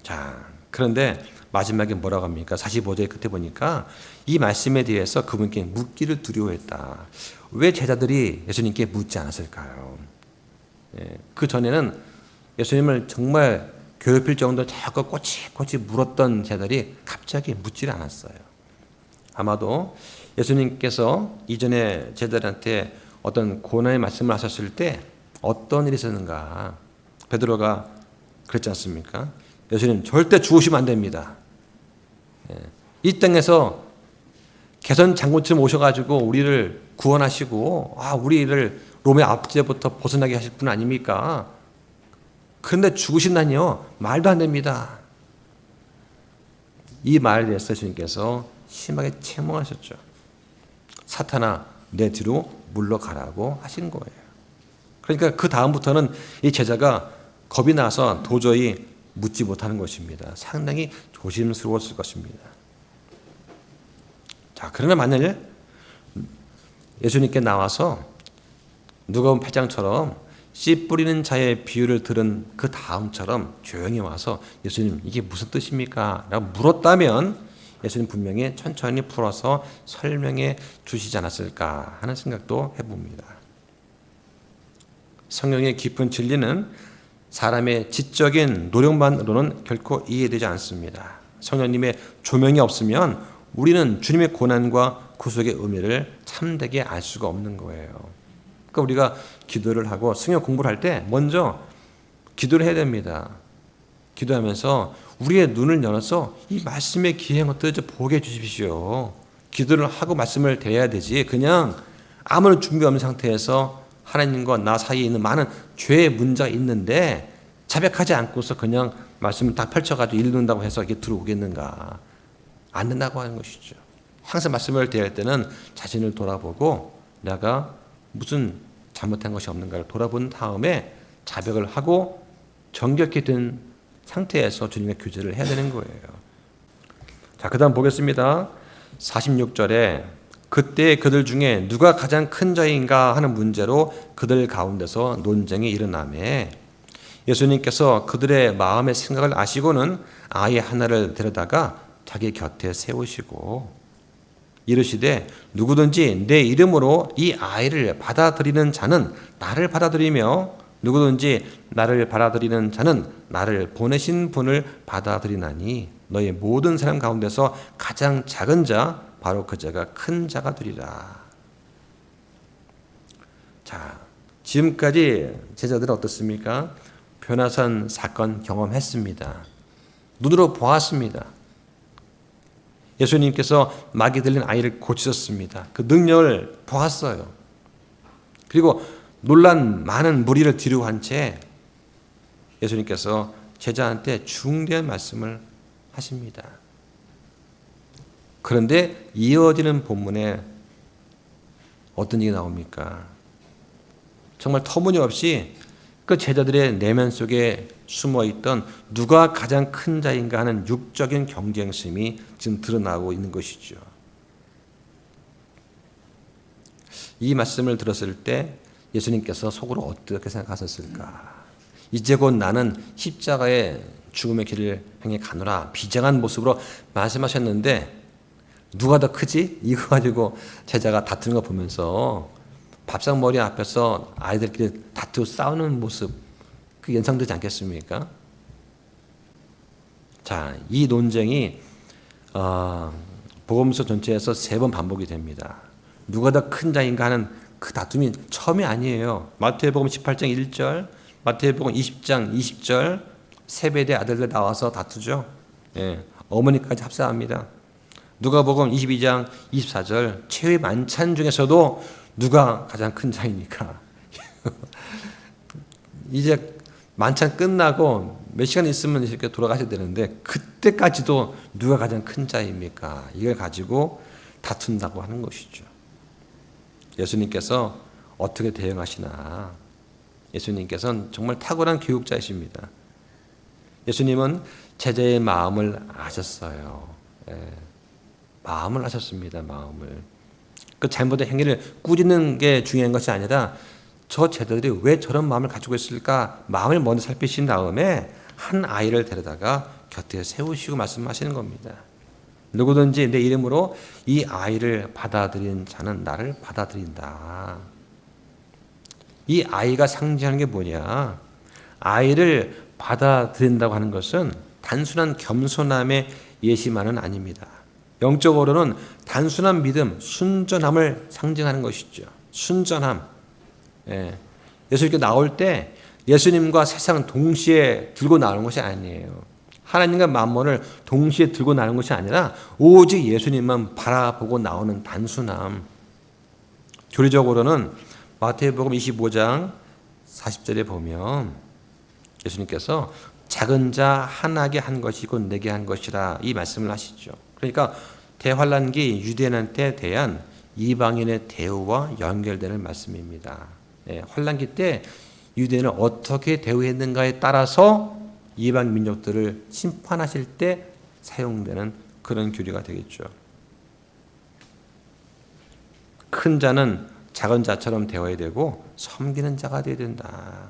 Speaker 1: 자, 그런데 마지막에 뭐라고 합니까? 45절 끝에 보니까 이 말씀에 대해서 그분께 묻기를 두려워했다. 왜 제자들이 예수님께 묻지 않았을까요? 그 전에는 예수님을 정말 괴롭힐 정도로 자꾸 꼬치꼬치 물었던 제자들이 갑자기 묻질 않았어요. 아마도 예수님께서 이전에 제자들한테 어떤 고난의 말씀을 하셨을 때 어떤 일이 있었는가? 베드로가 그랬지 않습니까? 예수님 절대 죽으시면 안 됩니다. 이 땅에서 개선 장군처럼 오셔가지고 우리를 구원하시고 우리를 롬의 압제부터 벗어나게 하실 분 아닙니까? 그런데 죽으신다니요? 말도 안 됩니다. 이 말에 대해서 예수님께서 심하게 책망하셨죠. 사탄아, 내 뒤로 물러가라고 하신 거예요. 그러니까 그 다음부터는 이 제자가 겁이 나서 도저히 묻지 못하는 것입니다. 상당히 조심스러웠을 것입니다. 자, 그러나 만약에 예수님께 나와서 누가복음 8장처럼 씨 뿌리는 자의 비유를 들은 그 다음처럼 조용히 와서 예수님 이게 무슨 뜻입니까? 라고 물었다면 예수님 분명히 천천히 풀어서 설명해 주시지 않았을까 하는 생각도 해봅니다. 성경의 깊은 진리는 사람의 지적인 노력만으로는 결코 이해되지 않습니다. 성령님의 조명이 없으면 우리는 주님의 고난과 구속의 의미를 참되게 알 수가 없는 거예요. 그러니까 우리가 기도를 하고 성경 공부를 할 때 먼저 기도를 해야 됩니다. 기도하면서 우리의 눈을 열어서 이 말씀의 기행 어떻게 보게 해주십시오. 기도를 하고 말씀을 대해야 되지 그냥 아무런 준비 없는 상태에서 하나님과 나 사이에 있는 많은 죄의 문제가 있는데 자백하지 않고서 그냥 말씀을 딱 펼쳐가지고 읽는다고 해서 이게 들어오겠는가. 안 된다고 하는 것이죠. 항상 말씀을 대할 때는 자신을 돌아보고 내가 무슨 잘못한 것이 없는가를 돌아본 다음에 자백을 하고 정결케 된 상태에서 주님의 교제를 해야 되는 거예요. 자, 그 다음 보겠습니다. 46절에 그때 그들 중에 누가 가장 큰 자인가 하는 문제로 그들 가운데서 논쟁이 일어나매 예수님께서 그들의 마음의 생각을 아시고는 아이 하나를 데려다가 자기 곁에 세우시고 이르시되 누구든지 내 이름으로 이 아이를 받아들이는 자는 나를 받아들이며 누구든지 나를 받아들이는 자는 나를 보내신 분을 받아들이나니 너희 모든 사람 가운데서 가장 작은 자 바로 그 자가 큰 자가 되리라. 자, 지금까지 제자들은 어떻습니까? 변화산 사건 경험했습니다. 눈으로 보았습니다. 예수님께서 마귀 들린 아이를 고치셨습니다. 그 능력을 보았어요. 그리고 놀란 많은 무리를 뒤로 한 채 예수님께서 제자한테 중대한 말씀을 하십니다. 그런데 이어지는 본문에 어떤 얘기 나옵니까? 정말 터무니없이 그 제자들의 내면 속에 숨어있던 누가 가장 큰 자인가 하는 육적인 경쟁심이 지금 드러나고 있는 것이죠. 이 말씀을 들었을 때 예수님께서 속으로 어떻게 생각하셨을까? 이제 곧 나는 십자가에 죽음의 길을 향해 가노라 비장한 모습으로 말씀하셨는데 누가 더 크지? 이거 가지고 제자가 다투는 거 보면서 밥상머리 앞에서 아이들끼리 다투고 싸우는 모습 그 연상되지 않겠습니까? 자, 이 논쟁이 복음서 전체에서 3번 반복이 됩니다. 누가 더 큰 자인가 하는 그 다툼이 처음이 아니에요. 마태복음 18장 1절, 마태복음 20장 20절 세베대 아들들 나와서 다투죠. 예, 어머니까지 합사합니다. 누가복음 22장 24절 최후의 만찬 중에서도 누가 가장 큰 자입니까? 이제 만찬 끝나고 몇 시간 있으면 이렇게 돌아가셔야 되는데 그때까지도 누가 가장 큰 자입니까? 이걸 가지고 다툰다고 하는 것이죠. 예수님께서 어떻게 대응하시나? 예수님께서는 정말 탁월한 교육자이십니다. 예수님은 제자의 마음을 아셨어요. 예, 마음을 아셨습니다. 마음을. 그 잘못된 행위를 꾸짖는 게 중요한 것이 아니라 저 제자들이 왜 저런 마음을 가지고 있을까? 마음을 먼저 살피신 다음에 한 아이를 데려다가 곁에 세우시고 말씀하시는 겁니다. 누구든지 내 이름으로 이 아이를 받아들인 자는 나를 받아들인다. 이 아이가 상징하는 게 뭐냐? 아이를 받아들인다고 하는 것은 단순한 겸손함의 예시만은 아닙니다. 영적으로는 단순한 믿음, 순전함을 상징하는 것이죠. 순전함. 예. 예수님께 나올 때 예수님과 세상 동시에 들고 나오는 것이 아니에요. 하나님과 만몬을 동시에 들고 나오는 것이 아니라 오직 예수님만 바라보고 나오는 단순함. 교리적으로는 마태복음 25장 40절에 보면 예수님께서 작은 자 하나에게 한 것이 곧 내게 한 것이라 이 말씀을 하시죠. 그러니까 대환란기 유대인한테 대한 이방인의 대우와 연결되는 말씀입니다. 네, 환란기 때 유대인을 어떻게 대우했는가에 따라서 이방 민족들을 심판하실 때 사용되는 그런 교리가 되겠죠. 큰 자는 작은 자처럼 되어야 되고 섬기는 자가 되어야 된다.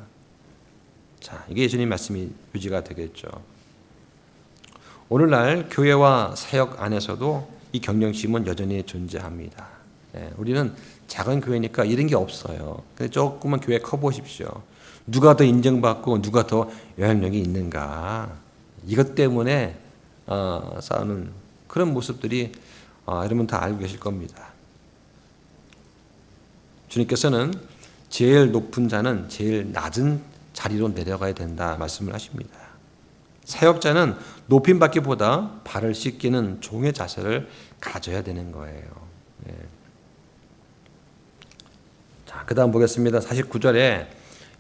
Speaker 1: 자, 이게 예수님 말씀이 유지가 되겠죠. 오늘날 교회와 사역 안에서도 이 경쟁심은 여전히 존재합니다. 네, 우리는 작은 교회니까 이런 게 없어요. 근데 조금만 교회 커보십시오. 누가 더 인정받고 누가 더 영향력이 있는가. 이것 때문에 싸우는 그런 모습들이 여러분 다 알고 계실 겁니다. 주님께서는 제일 높은 자는 제일 낮은 자리로 내려가야 된다 말씀을 하십니다. 사역자는 높임받기보다 발을 씻기는 종의 자세를 가져야 되는 거예요. 네. 자, 그 다음 보겠습니다. 49절에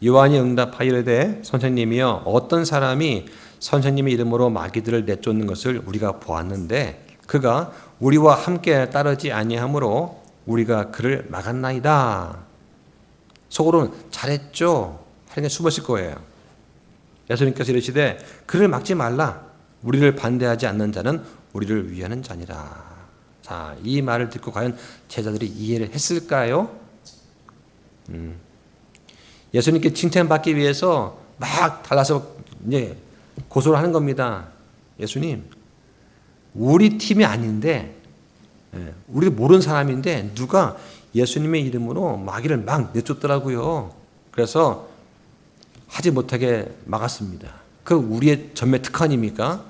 Speaker 1: 요한이 응답하여 이르되 선생님이여 어떤 사람이 선생님의 이름으로 마귀들을 내쫓는 것을 우리가 보았는데 그가 우리와 함께 따르지 아니하므로 우리가 그를 막았나이다. 속으로는 잘했죠 하는 게 숨었을 거예요. 예수님께서 이르시되 그를 막지 말라. 우리를 반대하지 않는 자는 우리를 위하는 자니라. 자, 이 말을 듣고 과연 제자들이 이해를 했을까요? 예수님께 칭찬받기 위해서 막 달라서 이제 고소를 하는 겁니다. 예수님, 우리 팀이 아닌데, 우리 모르는 사람인데 누가 예수님의 이름으로 마귀를 막 내쫓더라고요. 그래서 하지 못하게 막았습니다. 그 우리의 전매 특권입니까?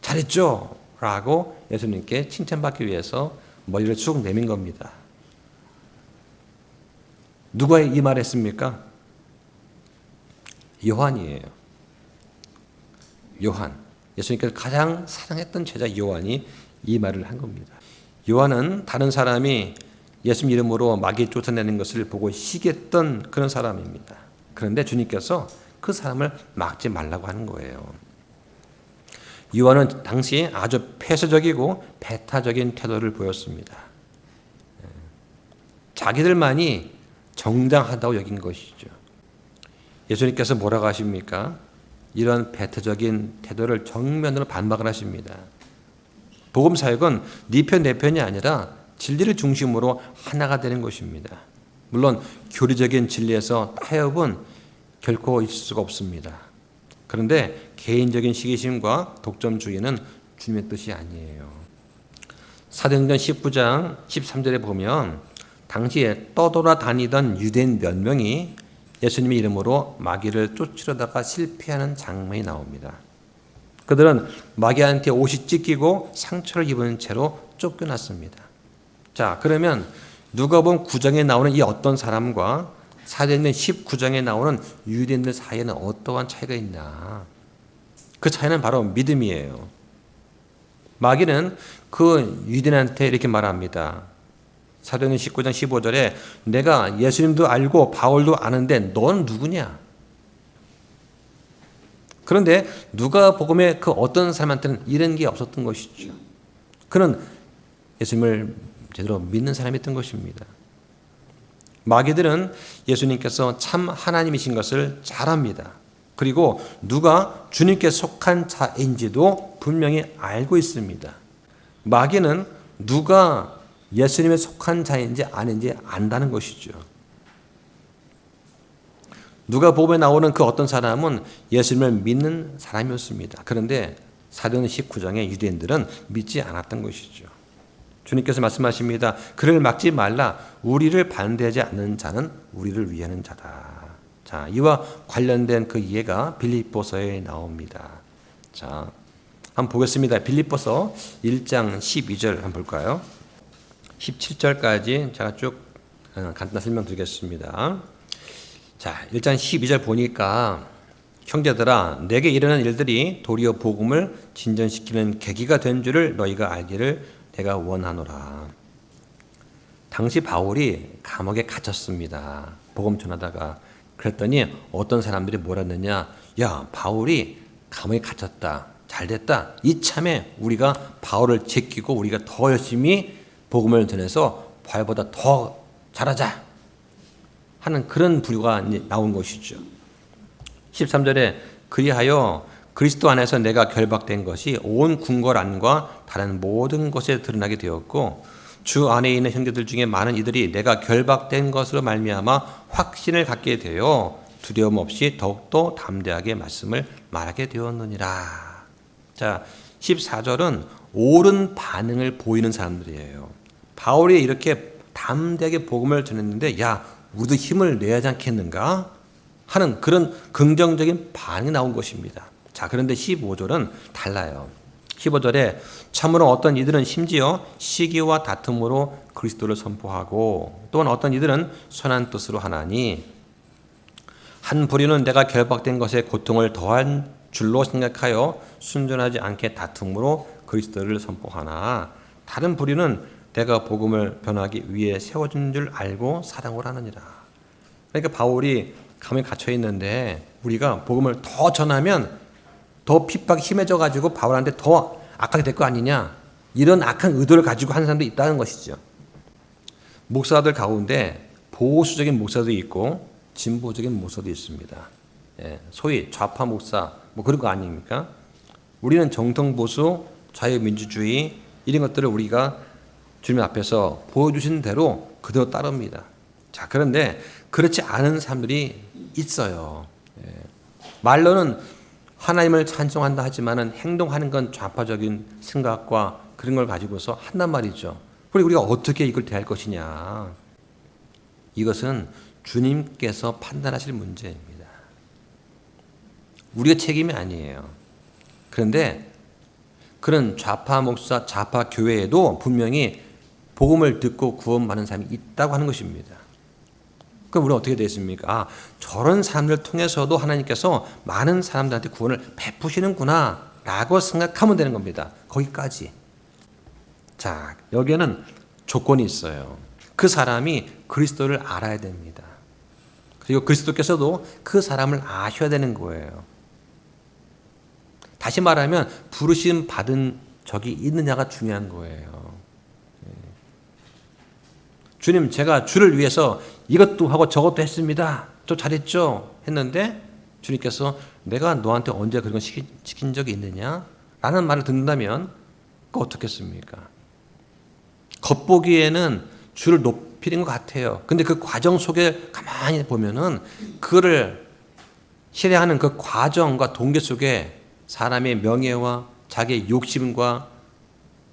Speaker 1: 잘했죠? 라고 예수님께 칭찬받기 위해서 머리를 쭉 내민 겁니다. 누가 이 말을 했습니까? 요한이에요. 요한. 예수님께서 가장 사랑했던 제자 요한이 이 말을 한 겁니다. 요한은 다른 사람이 예수님 이름으로 마귀 쫓아내는 것을 보고 시기했던 그런 사람입니다. 그런데 주님께서 그 사람을 막지 말라고 하는 거예요. 요한은 당시 아주 폐쇄적이고 배타적인 태도를 보였습니다. 자기들만이 정당하다고 여긴 것이죠. 예수님께서 뭐라고 하십니까? 이런 배타적인 태도를 정면으로 반박을 하십니다. 복음 사역은 네 편 내 편이 아니라 진리를 중심으로 하나가 되는 것입니다. 물론 교리적인 진리에서 타협은 결코 있을 수가 없습니다. 그런데 개인적인 시기심과 독점주의는 주님의 뜻이 아니에요. 사도행전 19장 13절에 보면 당시에 떠돌아다니던 유대인 몇 명이 예수님의 이름으로 마귀를 쫓으려다가 실패하는 장면이 나옵니다. 그들은 마귀한테 옷이 찢기고 상처를 입은 채로 쫓겨났습니다. 자, 그러면 누가복음 9장에 나오는 이 어떤 사람과 사도행전 19장에 나오는 유대인들 사이에는 어떠한 차이가 있나? 그 차이는 바로 믿음이에요. 마귀는 그 유대인한테 이렇게 말합니다. 사도행전 19장 15절에 내가 예수님도 알고 바울도 아는데 넌 누구냐? 그런데 누가복음의 그 어떤 사람한테는 이런 게 없었던 것이죠. 그는 예수님을 제대로 믿는 사람이었던 것입니다. 마귀들은 예수님께서 참 하나님이신 것을 잘 압니다. 그리고 누가 주님께 속한 자인지도 분명히 알고 있습니다. 마귀는 누가 예수님에 속한 자인지 아닌지 안다는 것이죠. 누가복음에 나오는 그 어떤 사람은 예수님을 믿는 사람이었습니다. 그런데 사도행전 19장의 유대인들은 믿지 않았던 것이죠. 주님께서 말씀하십니다. 그를 막지 말라. 우리를 반대하지 않는 자는 우리를 위하는 자다. 자, 이와 관련된 그 이해가 빌립보서에 나옵니다. 자, 한번 보겠습니다. 빌립보서 1장 12절 한번 볼까요? 17절까지 제가 쭉 간단히 설명드리겠습니다. 자, 1장 12절 보니까 형제들아 내게 일어난 일들이 도리어 복음을 진전시키는 계기가 된 줄을 너희가 알기를 내가 원하노라. 당시 바울이 감옥에 갇혔습니다. 복음 전하다가. 그랬더니 어떤 사람들이 뭐라 했느냐. 야, 바울이 감옥에 갇혔다. 잘됐다. 이참에 우리가 바울을 제끼고 우리가 더 열심히 복음을 전해서 바울보다 더 잘하자 하는 그런 부류가 나온 것이죠. 13절에 그리하여 그리스도 안에서 내가 결박된 것이 온 궁궐안과 다른 모든 곳에 드러나게 되었고 주 안에 있는 형제들 중에 많은 이들이 내가 결박된 것으로 말미암아 확신을 갖게 되어 두려움 없이 더욱더 담대하게 말씀을 말하게 되었느니라. 자, 14절은 옳은 반응을 보이는 사람들이에요. 바울이 이렇게 담대하게 복음을 전했는데 야, 우리도 힘을 내야 하지 않겠는가 하는 그런 긍정적인 반응이 나온 것입니다. 자, 그런데 15절은 달라요. 15절에 참으로 어떤 이들은 심지어 시기와 다툼으로 그리스도를 선포하고 또한 어떤 이들은 선한 뜻으로 하나니 한 부류는 내가 결박된 것에 고통을 더한 줄로 생각하여 순전하지 않게 다툼으로 그리스도를 선포하나 다른 부류는 내가 복음을 변하기 위해 세워진 줄 알고 사랑을 하느니라. 그러니까 바울이 감옥에 갇혀 있는데 우리가 복음을 더 전하면 더 핍박이 심해져 가지고 바울한테 더 악하게 될 거 아니냐. 이런 악한 의도를 가지고 하는 사람도 있다는 것이죠. 목사들 가운데 보수적인 목사도 있고 진보적인 목사도 있습니다. 예, 소위 좌파 목사 뭐 그런 거 아닙니까? 우리는 정통 보수, 자유민주주의 이런 것들을 우리가 주님 앞에서 보여주신 대로 그대로 따릅니다. 자, 그런데 그렇지 않은 사람들이 있어요. 예. 말로는 하나님을 찬송한다 하지만은 행동하는 건 좌파적인 생각과 그런 걸 가지고서 한단 말이죠. 그리고 우리가 어떻게 이걸 대할 것이냐. 이것은 주님께서 판단하실 문제입니다. 우리의 책임이 아니에요. 그런데 그런 좌파 목사, 좌파 교회에도 분명히 복음을 듣고 구원받는 사람이 있다고 하는 것입니다. 그럼 우리는 어떻게 되겠습니까? 아, 저런 사람들 통해서도 하나님께서 많은 사람들한테 구원을 베푸시는구나 라고 생각하면 되는 겁니다. 거기까지. 자, 여기에는 조건이 있어요. 그 사람이 그리스도를 알아야 됩니다. 그리고 그리스도께서도 그 사람을 아셔야 되는 거예요. 다시 말하면 부르심 받은 적이 있느냐가 중요한 거예요. 주님, 제가 주를 위해서 이것도 하고 저것도 했습니다. 저 잘했죠? 했는데 주님께서 내가 너한테 언제 그런 거 시킨 적이 있느냐? 라는 말을 듣는다면 그거 어떻겠습니까? 겉보기에는 주를 높이는 것 같아요. 근데 그 과정 속에 가만히 보면은 그거를 실행하는 그 과정과 동기 속에 사람의 명예와 자기의 욕심과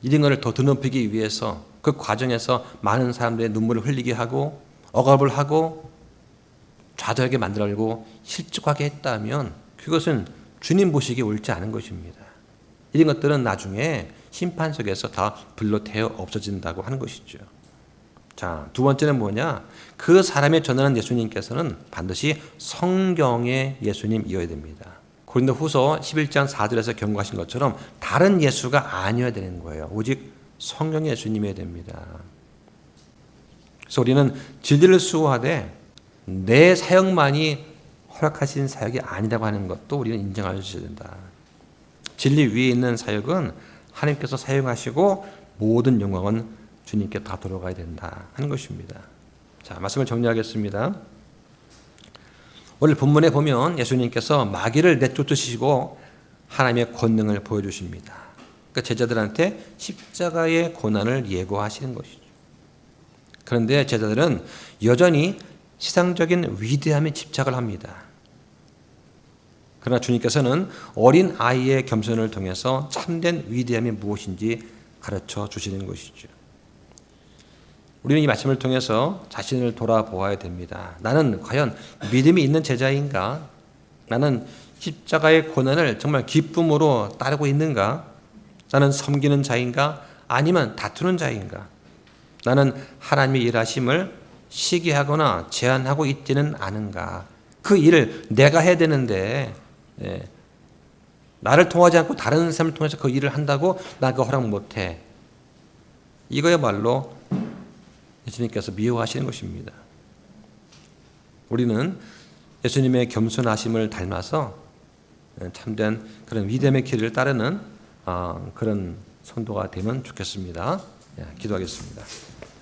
Speaker 1: 이런 것을 더 드높이기 위해서 그 과정에서 많은 사람들의 눈물을 흘리게 하고 억압을 하고 좌절하게 만들고 실족하게 했다면 그것은 주님 보시기에 옳지 않은 것입니다. 이런 것들은 나중에 심판석에서 다 불로 태워 없어진다고 하는 것이죠. 자, 두 번째는 뭐냐? 그 사람의 전하는 예수님께서는 반드시 성경의 예수님이어야 됩니다. 고린도 후서 11장 4절에서 경고하신 것처럼 다른 예수가 아니어야 되는 거예요. 오직 성경의 예수님이어야 됩니다. 그래서 우리는 진리를 수호하되 내 사역만이 허락하신 사역이 아니라고 하는 것도 우리는 인정해 주셔야 된다. 진리 위에 있는 사역은 하나님께서 사용하시고 모든 영광은 주님께 다 돌아가야 된다 하는 것입니다. 자, 말씀을 정리하겠습니다. 오늘 본문에 보면 예수님께서 마귀를 내쫓으시고 하나님의 권능을 보여주십니다. 그러니까 제자들한테 십자가의 고난을 예고하시는 것이죠. 그런데 제자들은 여전히 세상적인 위대함에 집착을 합니다. 그러나 주님께서는 어린 아이의 겸손을 통해서 참된 위대함이 무엇인지 가르쳐 주시는 것이죠. 우리는 이 말씀을 통해서 자신을 돌아보아야 됩니다. 나는 과연 믿음이 있는 제자인가? 나는 십자가의 고난을 정말 기쁨으로 따르고 있는가? 나는 섬기는 자인가? 아니면 다투는 자인가? 나는 하나님의 일하심을 시기하거나 제한하고 있지는 않은가? 그 일을 내가 해야 되는데 나를 통하지 않고 다른 사람을 통해서 그 일을 한다고 나 그거 허락 못해. 이거야말로 예수님께서 미워하시는 것입니다. 우리는 예수님의 겸손하심을 닮아서 참된 그런 위대함의 길을 따르는 그런 성도가 되면 좋겠습니다. 기도하겠습니다.